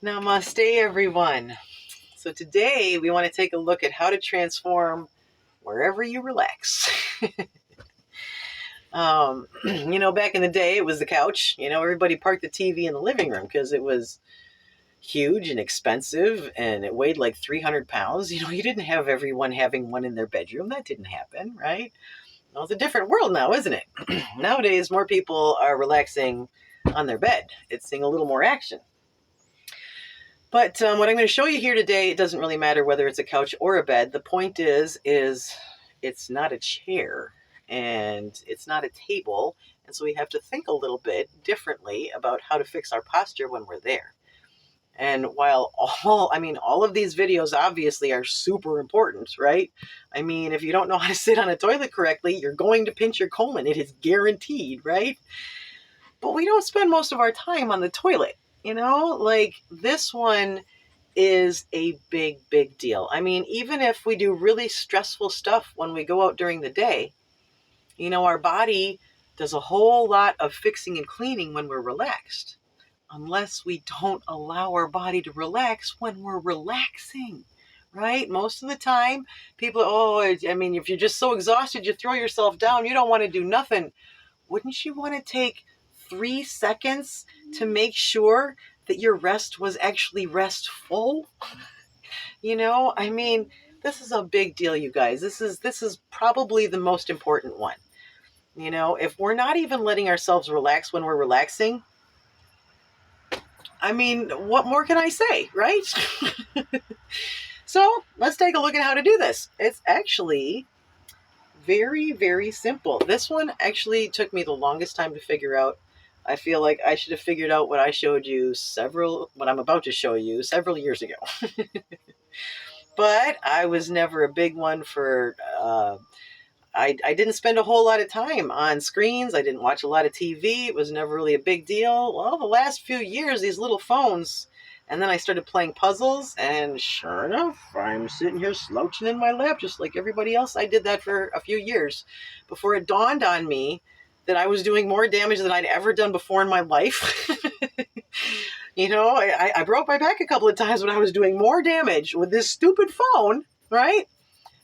Namaste, everyone. So today we want to take a look at how to transform wherever you relax. Back in the day, it was the couch. Everybody parked the TV in the living room because it was huge and expensive and it weighed like 300 pounds. You didn't have everyone having one in their bedroom. That didn't happen, right? Well, it's a different world now, isn't it? Nowadays, more people are relaxing on their bed. It's seeing a little more action. But what I'm going to show you here today, it doesn't really matter whether it's a couch or a bed. The point is it's not a chair and it's not a table. And so we have to think a little bit differently about how to fix our posture when we're there. And while all of these videos obviously are super important, right? I mean, if you don't know how to sit on a toilet correctly, you're going to pinch your colon. It is guaranteed, right? But we don't spend most of our time on the toilet. Like this one is a big, big deal. I mean, even if we do really stressful stuff when we go out during the day, our body does a whole lot of fixing and cleaning when we're relaxed, unless we don't allow our body to relax when we're relaxing, right? Most of the time, people, if you're just so exhausted, you throw yourself down, you don't want to do nothing. Wouldn't you want to take 3 seconds to make sure that your rest was actually restful? This is a big deal, you guys. This is probably the most important one. If we're not even letting ourselves relax when we're relaxing, what more can I say, right? So let's take a look at how to do this. It's actually very, very simple. This one actually took me the longest time to figure out. I feel like I should have figured out what I'm about to show you several years ago. But I was never a big one for, I didn't spend a whole lot of time on screens. I didn't watch a lot of TV. It was never really a big deal. Well, the last few years, these little phones, and then I started playing puzzles, and sure enough, I'm sitting here slouching in my lap just like everybody else. I did that for a few years before it dawned on me that I was doing more damage than I'd ever done before in my life. I broke my back a couple of times when I was doing more damage with this stupid phone, right?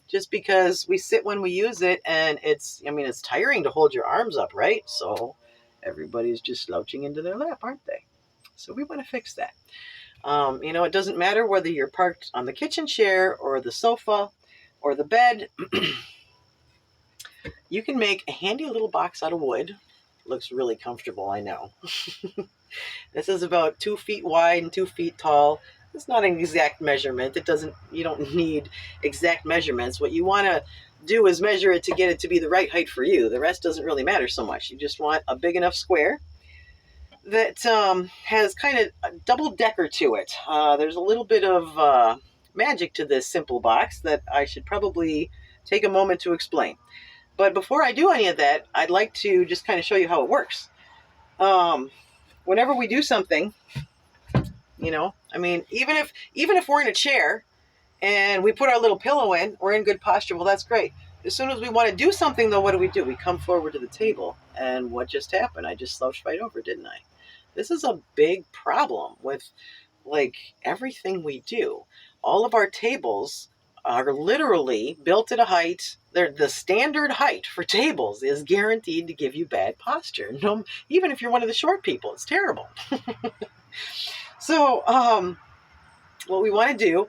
Just because we sit when we use it, and it's tiring to hold your arms up, right? So everybody's just slouching into their lap, aren't they? So we want to fix that. It doesn't matter whether you're parked on the kitchen chair or the sofa or the bed. You can make a handy little box out of wood. Looks really comfortable, I know. This is about 2 feet wide and 2 feet tall. It's not an exact measurement. You don't need exact measurements. What you want to do is measure it to get it to be the right height for you. The rest doesn't really matter so much. You just want a big enough square that has kind of a double decker to it. There's a little bit of magic to this simple box that I should probably take a moment to explain. But before I do any of that, I'd like to just kind of show you how it works. Whenever we do something, even if we're in a chair and we put our little pillow in, we're in good posture. Well, that's great. As soon as we want to do something, though, what do? We come forward to the table. And what just happened? I just slouched right over, didn't I? This is a big problem with, everything we do. All of our tables are literally built at a height. The standard height for tables is guaranteed to give you bad posture. No, even if you're one of the short people, it's terrible. So what we want to do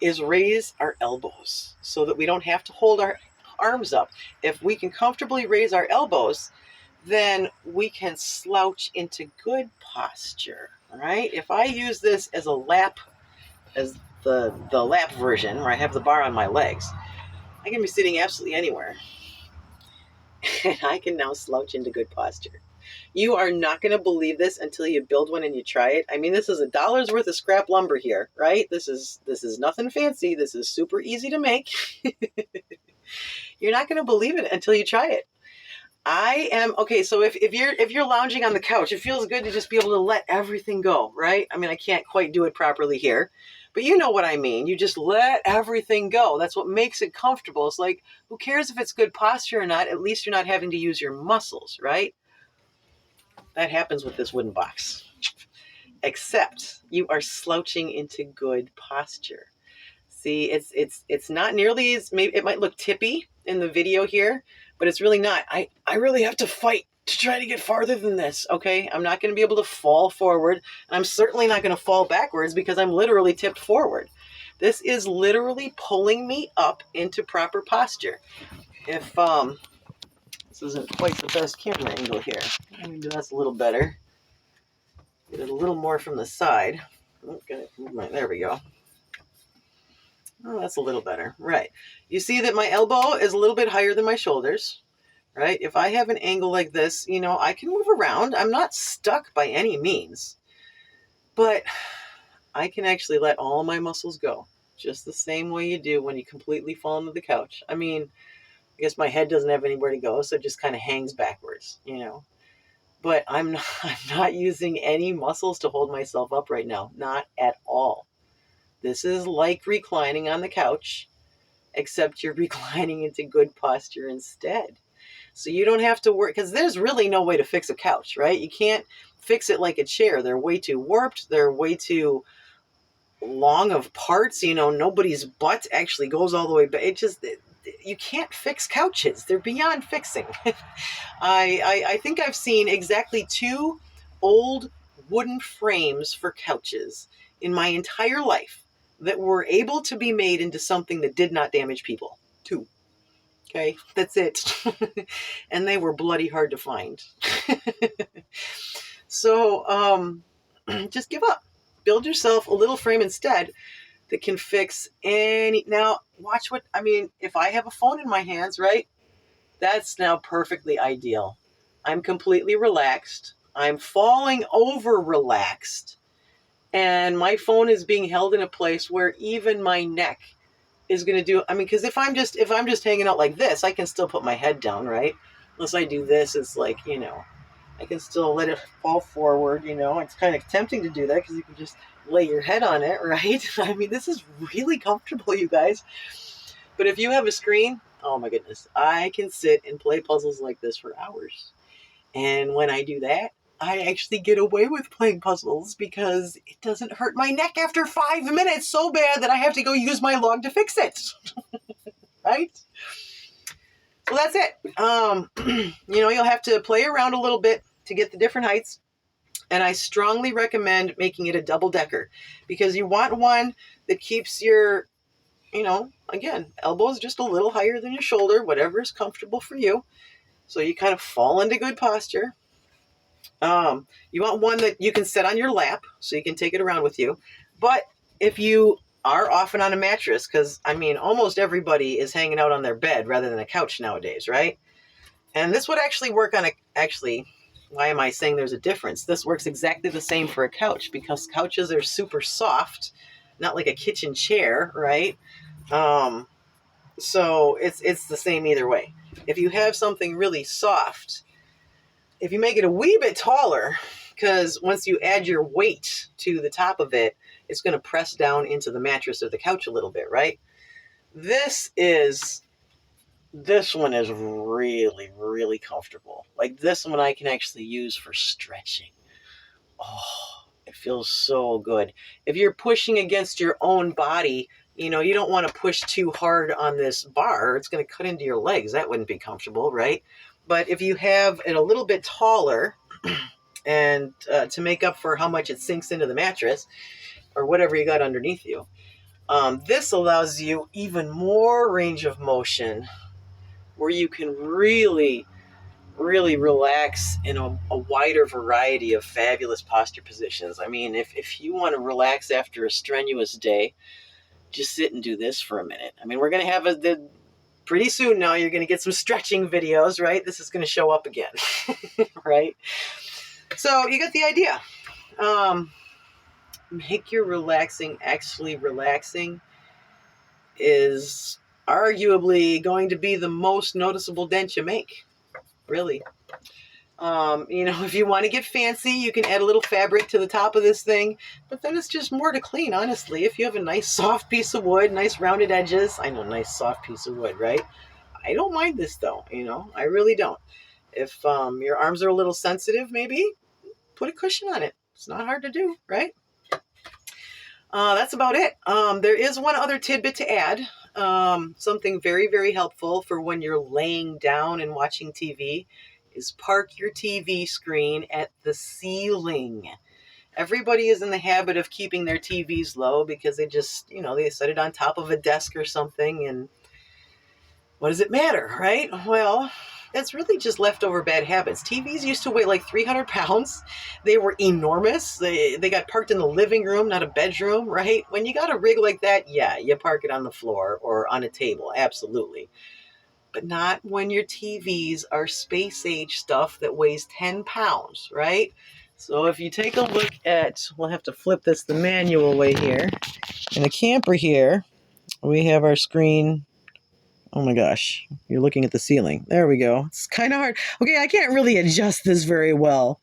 is raise our elbows so that we don't have to hold our arms up. If we can comfortably raise our elbows, then we can slouch into good posture. All right. If I use this as a lap, as the lap version, where I have the bar on my legs, I can be sitting absolutely anywhere. And I can now slouch into good posture. You are not going to believe this until you build one and you try it. This is $1 worth of scrap lumber here, right? This is nothing fancy. This is super easy to make. You're not going to believe it until you try it. So if you're lounging on the couch, it feels good to just be able to let everything go, right? I can't quite do it properly here, but you know what I mean. You just let everything go. That's what makes it comfortable. It's like, who cares if it's good posture or not? At least you're not having to use your muscles, right? That happens with this wooden box. except you are slouching into good posture. See, it's not nearly as, maybe it might look tippy in the video here, but it's really not. I really have to fight to try to get farther than this, okay? I'm not going to be able to fall forward, and I'm certainly not going to fall backwards because I'm literally tipped forward. This is literally pulling me up into proper posture. If this isn't quite the best camera angle here, let me do that's a little better. Get it a little more from the side. Okay, there we go. Oh, that's a little better. Right. You see that my elbow is a little bit higher than my shoulders, right? If I have an angle like this, you know, I can move around. I'm not stuck by any means, but I can actually let all my muscles go just the same way you do when you completely fall into the couch. I mean, I guess my head doesn't have anywhere to go, so it just kind of hangs backwards, you know. But I'm not using any muscles to hold myself up right now. Not at all. This is like reclining on the couch, except you're reclining into good posture instead. So you don't have to work, because there's really no way to fix a couch, right? You can't fix it like a chair. They're way too warped. They're way too long of parts. You know, nobody's butt actually goes all the way back. You can't fix couches. They're beyond fixing. I think I've seen exactly 2 old wooden frames for couches in my entire life that were able to be made into something that did not damage people. 2. Okay, that's it. And they were bloody hard to find. So just give up. Build yourself a little frame instead that can fix any. Now, watch what, I mean, if I have a phone in my hands, right? That's now perfectly ideal. I'm completely relaxed. I'm falling over relaxed. And my phone is being held in a place where even my neck is going to do, I mean, because if I'm just hanging out like this, I can still put my head down, right? Unless I do this, it's like, you know, I can still let it fall forward, you know. It's kind of tempting to do that because you can just lay your head on it, right? I mean, this is really comfortable, you guys. But if you have a screen, oh my goodness, I can sit and play puzzles like this for hours. And when I do that, I actually get away with playing puzzles because it doesn't hurt my neck after 5 minutes so bad that I have to go use my log to fix it. Right? So that's it. You know, you'll have to play around a little bit to get the different heights. And I strongly recommend making it a double-decker because you want one that keeps your, you know, again, elbows just a little higher than your shoulder, whatever is comfortable for you. So you kind of fall into good posture. You want one that you can set on your lap so you can take it around with you. But if you are often on a mattress, because, I mean, almost everybody is hanging out on their bed rather than a couch nowadays, right? And this would actually work on actually, why am I saying there's a difference? This works exactly the same for a couch because couches are super soft, not like a kitchen chair, right? So it's the same either way. If you have something really soft, if you make it a wee bit taller, because once you add your weight to the top of it, it's going to press down into the mattress or the couch a little bit, right? This one is really, really comfortable. Like this one I can actually use for stretching. Oh, it feels so good. If you're pushing against your own body, you know, you don't want to push too hard on this bar. It's going to cut into your legs. That wouldn't be comfortable, right? But if you have it a little bit taller and to make up for how much it sinks into the mattress or whatever you got underneath you, this allows you even more range of motion where you can really, really relax in a wider variety of fabulous posture positions. I mean, if you want to relax after a strenuous day, just sit and do this for a minute. I mean, we're going to have pretty soon now, you're going to get some stretching videos, right? This is going to show up again, right? So you get the idea. Make your relaxing actually relaxing is arguably going to be the most noticeable dent you make, really. You know, if you want to get fancy, you can add a little fabric to the top of this thing, but then it's just more to clean, honestly. If you have a nice soft piece of wood, nice rounded edges, I know, nice soft piece of wood, right? I don't mind this though, you know, I really don't. If your arms are a little sensitive, maybe put a cushion on it. It's not hard to do, right? That's about it. There is one other tidbit to add. Something very, very helpful for when you're laying down and watching TV is park your TV screen at the ceiling. Everybody is in the habit of keeping their TVs low because they just, they set it on top of a desk or something. And what does it matter, right? Well, that's really just leftover bad habits. TVs used to weigh like 300 pounds. They were enormous. They got parked in the living room, not a bedroom, right? When you got a rig like that, yeah, you park it on the floor or on a table, absolutely. But not when your TVs are space age stuff that weighs 10 pounds, right? So if you take a look at, we'll have to flip this the manual way here. In the camper here, we have our screen. Oh my gosh, you're looking at the ceiling. There we go. It's kind of hard. Okay, I can't really adjust this very well,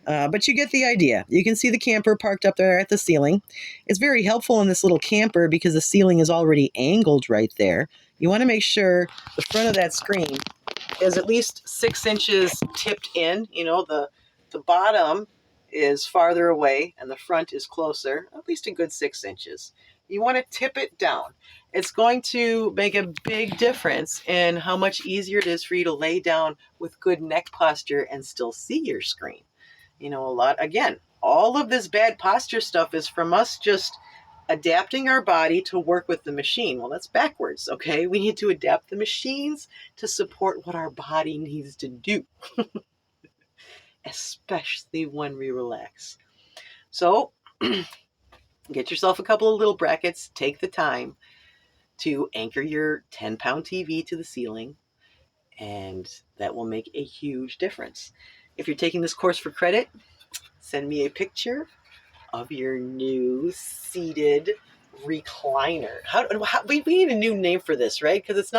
but you get the idea. You can see the camper parked up there at the ceiling. It's very helpful in this little camper because the ceiling is already angled right there. You want to make sure the front of that screen is at least 6 inches tipped in. The bottom is farther away and the front is closer, at least a good 6 inches. You want to tip it down. It's going to make a big difference in how much easier it is for you to lay down with good neck posture and still see your screen. All of this bad posture stuff is from us just adapting our body to work with the machine. Well, that's backwards, okay? We need to adapt the machines to support what our body needs to do, especially when we relax. So get yourself a couple of little brackets, take the time to anchor your 10-pound TV to the ceiling, and that will make a huge difference. If you're taking this course for credit, send me a picture of your new seated recliner. We need a new name for this, right? Because it's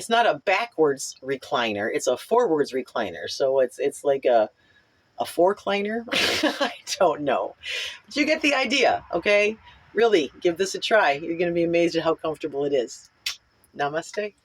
not a backwards recliner, it's a forwards recliner. So it's like a four-cliner. I don't know, but you get the idea, okay? Really, give this a try. You're going to be amazed at how comfortable it is. Namaste.